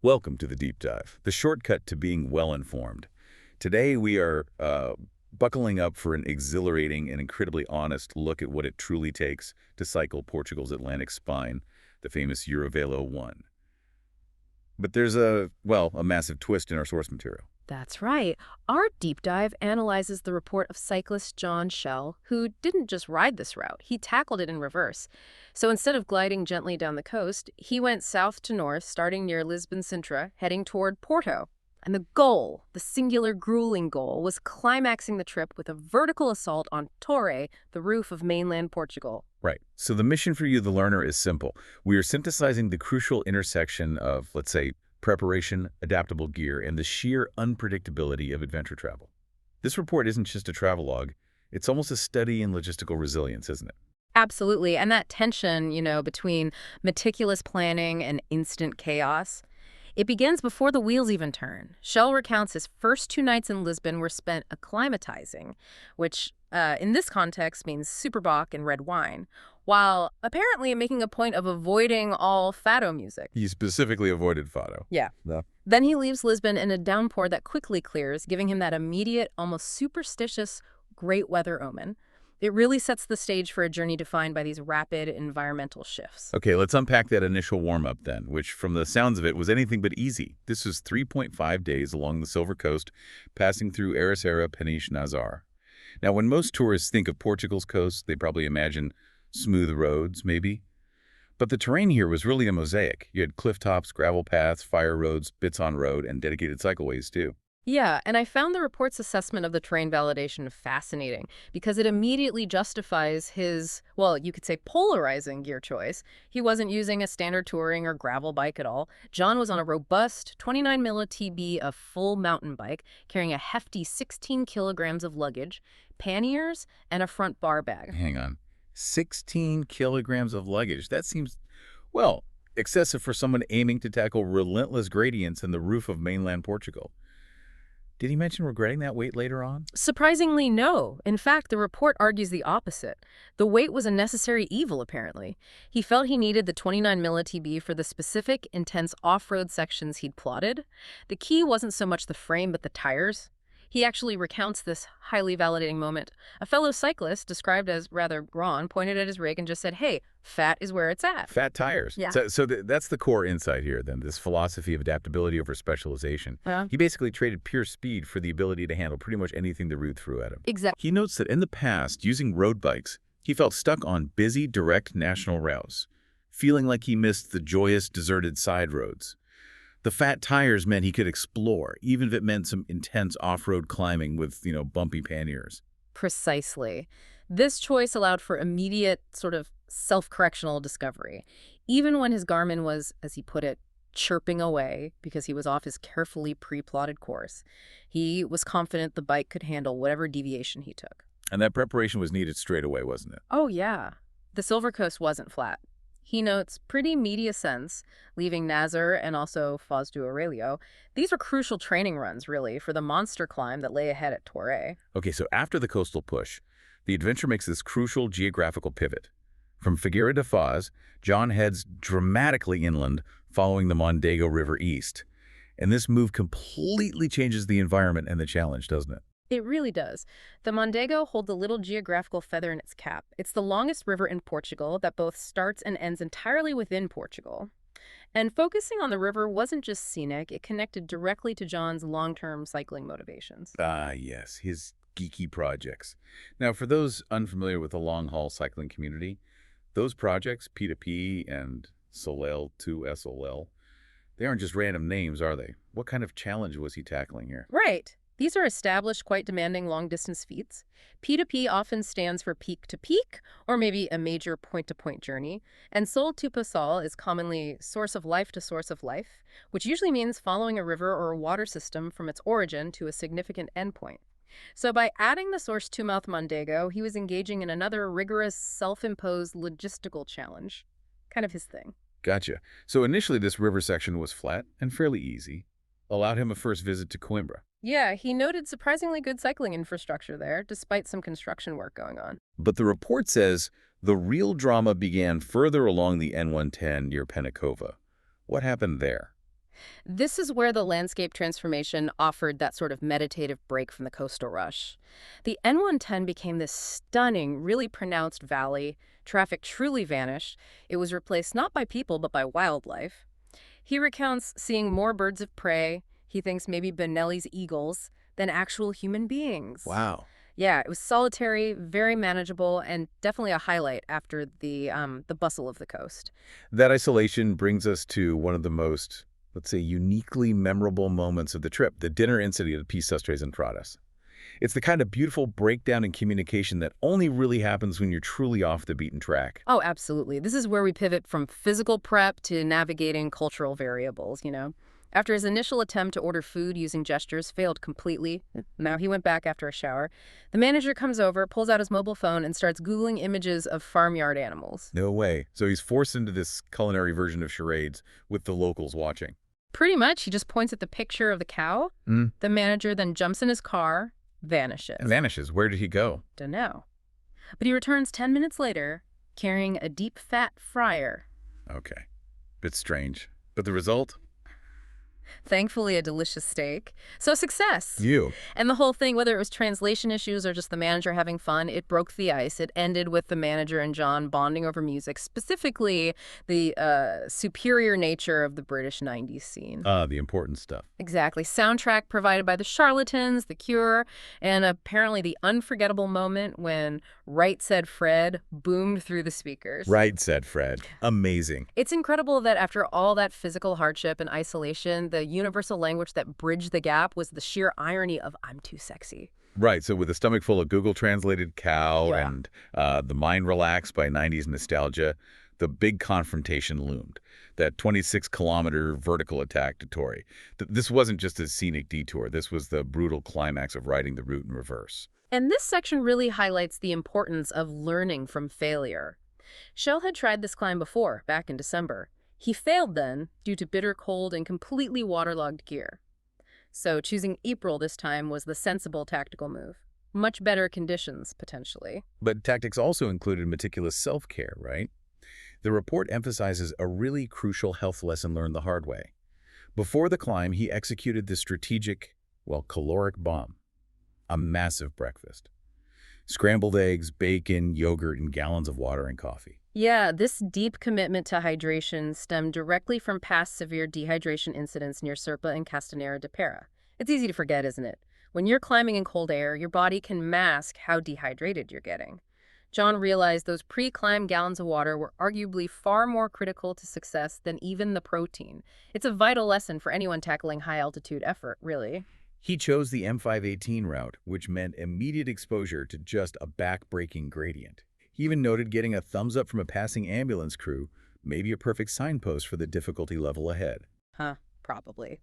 Welcome to the Deep Dive, the shortcut to being well-informed. Today we are buckling up for an exhilarating and incredibly honest look at what it truly takes to cycle Portugal's Atlantic spine, the famous Eurovelo 1. But there's a massive twist in our source material. That's right. Our deep dive analyzes the report of cyclist John Schell, who didn't just ride this route, he tackled it in reverse. So instead of gliding gently down the coast, he went south to north, starting near Lisbon Sintra, heading toward Porto. And the goal, the singular grueling goal, was climaxing the trip with a vertical assault on Torre, the roof of mainland Portugal. Right. So the mission for you, the learner, is simple. We are synthesizing the crucial intersection of, let's say, preparation, adaptable gear, and the sheer unpredictability of adventure travel. This report isn't just a travelogue, it's almost a study in logistical resilience, isn't it? Absolutely. And that tension, between meticulous planning and instant chaos, it begins before the wheels even turn. Schell recounts his first 2 nights in Lisbon were spent acclimatizing, which in this context means superbock and red wine, while apparently making a point of avoiding all fado music. He specifically avoided fado. Yeah. No. Then he leaves Lisbon in a downpour that quickly clears, giving him that immediate, almost superstitious, great weather omen. It really sets the stage for a journey defined by these rapid environmental shifts. Okay, let's unpack that initial warm-up then, which from the sounds of it was anything but easy. This was 3.5 days along the Silver Coast, passing through Serra, Peniche, Nazar. Now, when most tourists think of Portugal's coast, they probably imagine smooth roads, maybe. But the terrain here was really a mosaic. You had cliff tops, gravel paths, fire roads, bits on road, and dedicated cycleways, too. Yeah, and I found the report's assessment of the terrain validation fascinating because it immediately justifies his, well, you could say polarizing gear choice. He wasn't using a standard touring or gravel bike at all. John was on a robust 29 mm TB, a full mountain bike, carrying a hefty 16 kilograms of luggage, panniers, and a front bar bag. Hang on. 16 kilograms of luggage. That seems, well, excessive for someone aiming to tackle relentless gradients in the roof of mainland Portugal. Did he mention regretting that weight later on? Surprisingly, no. In fact, the report argues the opposite. The weight was a necessary evil, apparently. He felt he needed the 29 mm TB for the specific, intense off-road sections he'd plotted. The key wasn't so much the frame, but the tires. He actually recounts this highly validating moment. A fellow cyclist, described as rather brawn, pointed at his rig and just said, hey, fat is where it's at. Fat tires. Yeah. That's the core insight here, then, this philosophy of adaptability over specialization. Yeah. He basically traded pure speed for the ability to handle pretty much anything the route threw at him. Exactly. He notes that in the past, using road bikes, he felt stuck on busy, direct national routes, feeling like he missed the joyous, deserted side roads. The fat tires meant he could explore, even if it meant some intense off-road climbing with, bumpy panniers. Precisely. This choice allowed for immediate sort of self-correctional discovery. Even when his Garmin was, as he put it, chirping away because he was off his carefully pre-plotted course, he was confident the bike could handle whatever deviation he took. And that preparation was needed straight away, wasn't it? Oh, yeah. The Silver Coast wasn't flat. He notes pretty meaty ascents, leaving Nazar and also Foz do Aurelio. These were crucial training runs, really, for the monster climb that lay ahead at Torre. Okay, so after the coastal push, the adventure makes this crucial geographical pivot. From Figueira de Foz, John heads dramatically inland, following the Mondego River east. And this move completely changes the environment and the challenge, doesn't it? It really does. The Mondego holds a little geographical feather in its cap. It's the longest river in Portugal that both starts and ends entirely within Portugal. And focusing on the river wasn't just scenic, it connected directly to John's long-term cycling motivations. Ah, yes, his geeky projects. Now, for those unfamiliar with the long-haul cycling community, those projects, P2P and Solel to SOL, they aren't just random names, are they? What kind of challenge was he tackling here? Right. These are established, quite demanding long-distance feats. P2P often stands for peak to peak, or maybe a major point-to-point journey. And Sol to Pasol is commonly source of life to source of life, which usually means following a river or a water system from its origin to a significant endpoint. So by adding the source to mouth Mondego, he was engaging in another rigorous, self-imposed logistical challenge. Kind of his thing. Gotcha. So initially this river section was flat and fairly easy, allowed him a first visit to Coimbra. Yeah, he noted surprisingly good cycling infrastructure there, despite some construction work going on. But the report says the real drama began further along the N110 near Penacova. What happened there? This is where the landscape transformation offered that sort of meditative break from the coastal rush. The N110 became this stunning, really pronounced valley. Traffic truly vanished. It was replaced not by people, but by wildlife. He recounts seeing more birds of prey, he thinks maybe Benelli's eagles, than actual human beings. Wow. Yeah, it was solitary, very manageable, and definitely a highlight after the bustle of the coast. That isolation brings us to one of the most, let's say, uniquely memorable moments of the trip, the dinner incident at Peace Sastres Entradas. It's the kind of beautiful breakdown in communication that only really happens when you're truly off the beaten track. Oh, absolutely. This is where we pivot from physical prep to navigating cultural variables. After his initial attempt to order food using gestures failed completely, now he went back after a shower, the manager comes over, pulls out his mobile phone, and starts Googling images of farmyard animals. No way. So he's forced into this culinary version of charades with the locals watching. Pretty much, he just points at the picture of the cow. The manager then jumps in his car, vanishes. Vanishes. Where did he go? Dunno. But he returns 10 minutes later, carrying a deep fat fryer. Okay. Bit strange. But the result? Thankfully, a delicious steak. So success. You. And the whole thing, whether it was translation issues or just the manager having fun, it broke the ice. It ended with the manager and John bonding over music, specifically the superior nature of the British 90s scene. The important stuff. Exactly. Soundtrack provided by the Charlatans, The Cure, and apparently the unforgettable moment when Right Said Fred boomed through the speakers. Right, said Fred. Amazing. It's incredible that after all that physical hardship and isolation, the universal language that bridged the gap was the sheer irony of "I'm too sexy." Right, so with a stomach full of Google-translated cow Yeah. and the mind relaxed by 90s nostalgia, the big confrontation loomed. That 26-kilometer vertical attack to Torre. This wasn't just a scenic detour. This was the brutal climax of riding the route in reverse. And this section really highlights the importance of learning from failure. Shell had tried this climb before, back in December. He failed then due to bitter cold and completely waterlogged gear. So choosing April this time was the sensible tactical move. Much better conditions, potentially. But tactics also included meticulous self-care, right? The report emphasizes a really crucial health lesson learned the hard way. Before the climb, he executed the strategic, caloric bomb. A massive breakfast. Scrambled eggs, bacon, yogurt, and gallons of water and coffee. Yeah, this deep commitment to hydration stemmed directly from past severe dehydration incidents near Serpa and Castanera de Pera. It's easy to forget, isn't it? When you're climbing in cold air, your body can mask how dehydrated you're getting. John realized those pre-climb gallons of water were arguably far more critical to success than even the protein. It's a vital lesson for anyone tackling high-altitude effort, really. He chose the M518 route, which meant immediate exposure to just a back-breaking gradient. He even noted getting a thumbs up from a passing ambulance crew, maybe a perfect signpost for the difficulty level ahead. Probably.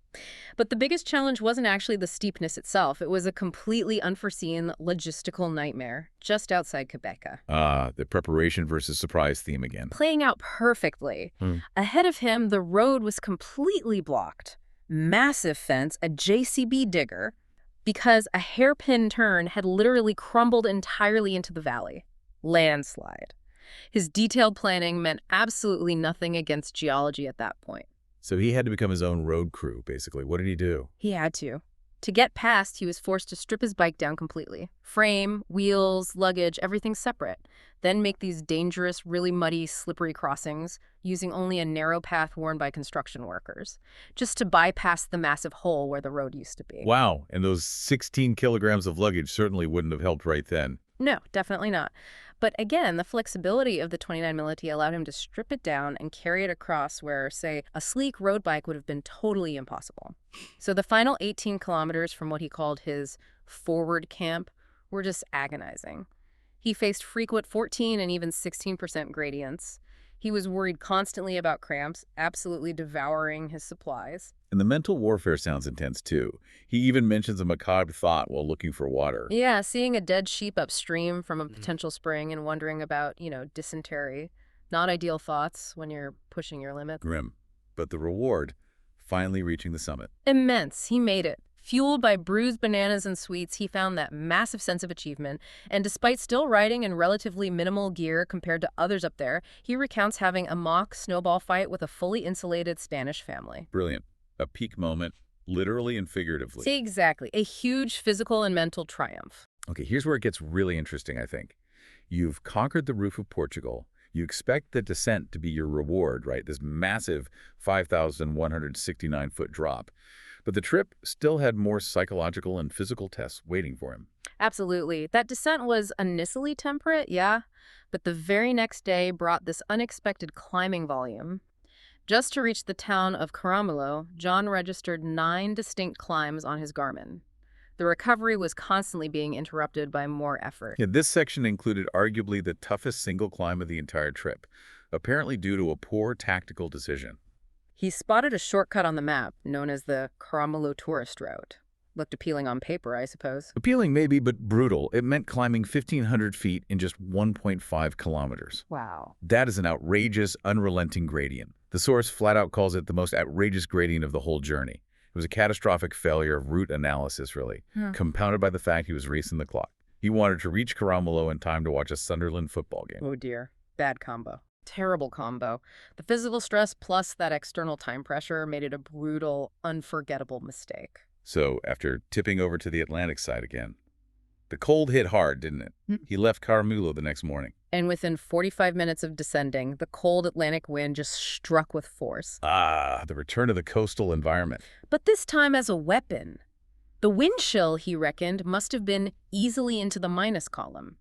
But the biggest challenge wasn't actually the steepness itself. It was a completely unforeseen logistical nightmare just outside Quebec. The preparation versus surprise theme again. Playing out perfectly. Ahead of him, the road was completely blocked. Massive fence, a JCB digger, because a hairpin turn had literally crumbled entirely into the valley. Landslide. His detailed planning meant absolutely nothing against geology at that point. So he had to become his own road crew, basically. What did he do? He had to. To get past, he was forced to strip his bike down completely. Frame, wheels, luggage, everything separate. Then make these dangerous, really muddy, slippery crossings, using only a narrow path worn by construction workers, just to bypass the massive hole where the road used to be. Wow, and those 16 kilograms of luggage certainly wouldn't have helped right then. No, definitely not. But again, the flexibility of the 29 Militi allowed him to strip it down and carry it across where, say, a sleek road bike would have been totally impossible. So the final 18 kilometers from what he called his forward camp were just agonizing. He faced frequent 14 and even 16% gradients. He was worried constantly about cramps, absolutely devouring his supplies. And the mental warfare sounds intense, too. He even mentions a macabre thought while looking for water. Yeah, seeing a dead sheep upstream from a potential spring and wondering about, dysentery. Not ideal thoughts when you're pushing your limits. Grim. But the reward, finally reaching the summit. Immense. He made it. Fueled by bruised bananas and sweets, he found that massive sense of achievement. And despite still riding in relatively minimal gear compared to others up there, he recounts having a mock snowball fight with a fully insulated Spanish family. Brilliant. A peak moment, literally and figuratively. See, exactly. A huge physical and mental triumph. Okay, here's where it gets really interesting, I think. You've conquered the roof of Portugal. You expect the descent to be your reward, right? This massive 5,169-foot drop. But the trip still had more psychological and physical tests waiting for him. Absolutely. That descent was initially temperate, yeah, but the very next day brought this unexpected climbing volume. Just to reach the town of Caramulo, John registered 9 distinct climbs on his Garmin. The recovery was constantly being interrupted by more effort. Yeah, this section included arguably the toughest single climb of the entire trip, apparently due to a poor tactical decision. He spotted a shortcut on the map, known as the Caramulo tourist route. Looked appealing on paper, I suppose. Appealing maybe, but brutal. It meant climbing 1,500 feet in just 1.5 kilometers. Wow. That is an outrageous, unrelenting gradient. The source flat out calls it the most outrageous gradient of the whole journey. It was a catastrophic failure of route analysis, really, compounded by the fact he was racing the clock. He wanted to reach Caramulo in time to watch a Sunderland football game. Oh dear. Bad combo. Terrible combo. The physical stress plus that external time pressure made it a brutal, unforgettable mistake. So, after tipping over to the Atlantic side again, the cold hit hard, didn't it? Hmm. He left Caramulo the next morning. And within 45 minutes of descending, the cold Atlantic wind just struck with force. Ah, the return of the coastal environment. But this time as a weapon. The wind chill, he reckoned, must have been easily into the minus column.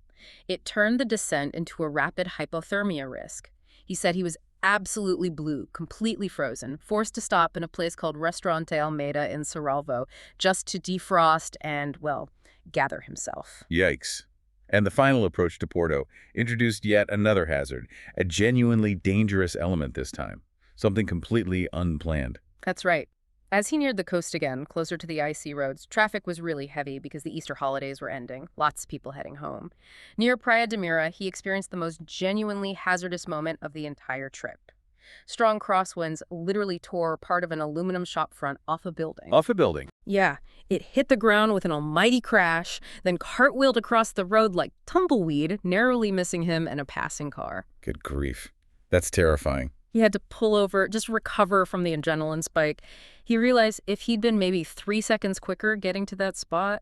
It turned the descent into a rapid hypothermia risk. He said he was absolutely blue, completely frozen, forced to stop in a place called Restaurante Almeida in Serralvo just to defrost and, well, gather himself. Yikes. And the final approach to Porto introduced yet another hazard, a genuinely dangerous element this time, something completely unplanned. That's right. As he neared the coast again, closer to the icy roads, traffic was really heavy because the Easter holidays were ending, lots of people heading home. Near Praia de Mira, he experienced the most genuinely hazardous moment of the entire trip. Strong crosswinds literally tore part of an aluminum shop front off a building. Off a building. Yeah, it hit the ground with an almighty crash, then cartwheeled across the road like tumbleweed, narrowly missing him and a passing car. Good grief. That's terrifying. He had to pull over, just recover from the adrenaline spike. He realized if he'd been maybe 3 seconds quicker getting to that spot,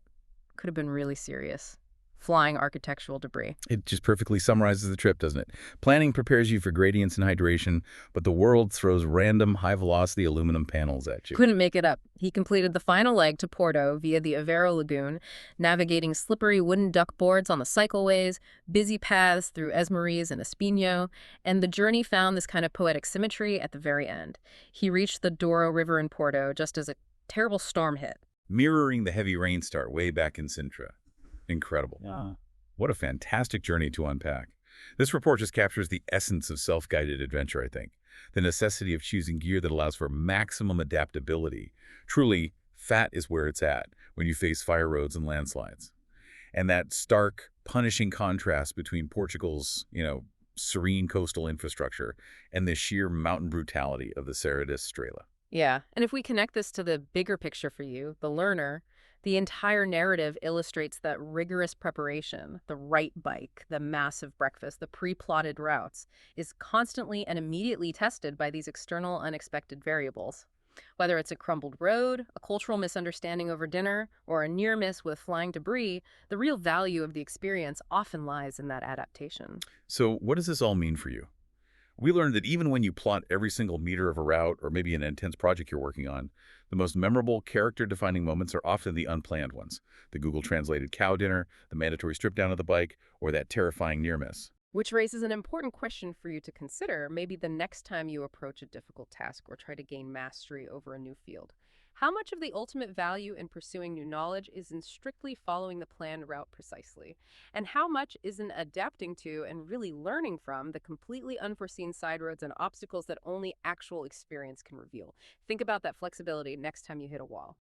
could have been really serious. Flying architectural debris. It just perfectly summarizes the trip, doesn't it? Planning prepares you for gradients and hydration, but the world throws random high-velocity aluminum panels at you. Couldn't make it up. He completed the final leg to Porto via the Eurovelo lagoon, navigating slippery wooden duck boards on the cycleways, busy paths through Esmeriz and Espinho, and the journey found this kind of poetic symmetry at the very end. He reached the Douro River in Porto just as a terrible storm hit. Mirroring the heavy rain start way back in Sintra. Incredible. Yeah. What a fantastic journey to unpack. This report just captures the essence of self-guided adventure, I think. The necessity of choosing gear that allows for maximum adaptability. Truly, fat is where it's at when you face fire roads and landslides. And that stark, punishing contrast between Portugal's, serene coastal infrastructure and the sheer mountain brutality of the Serra de Estrela. Yeah, and if we connect this to the bigger picture for you, the learner, the entire narrative illustrates that rigorous preparation, the right bike, the massive breakfast, the pre-plotted routes, is constantly and immediately tested by these external unexpected variables. Whether it's a crumbled road, a cultural misunderstanding over dinner, or a near miss with flying debris, the real value of the experience often lies in that adaptation. So what does this all mean for you? We learned that even when you plot every single meter of a route or maybe an intense project you're working on, the most memorable, character-defining moments are often the unplanned ones. The Google-translated cow dinner, the mandatory strip-down of the bike, or that terrifying near-miss. Which raises an important question for you to consider maybe the next time you approach a difficult task or try to gain mastery over a new field. How much of the ultimate value in pursuing new knowledge is in strictly following the planned route precisely? And how much is in adapting to and really learning from the completely unforeseen side roads and obstacles that only actual experience can reveal? Think about that flexibility next time you hit a wall.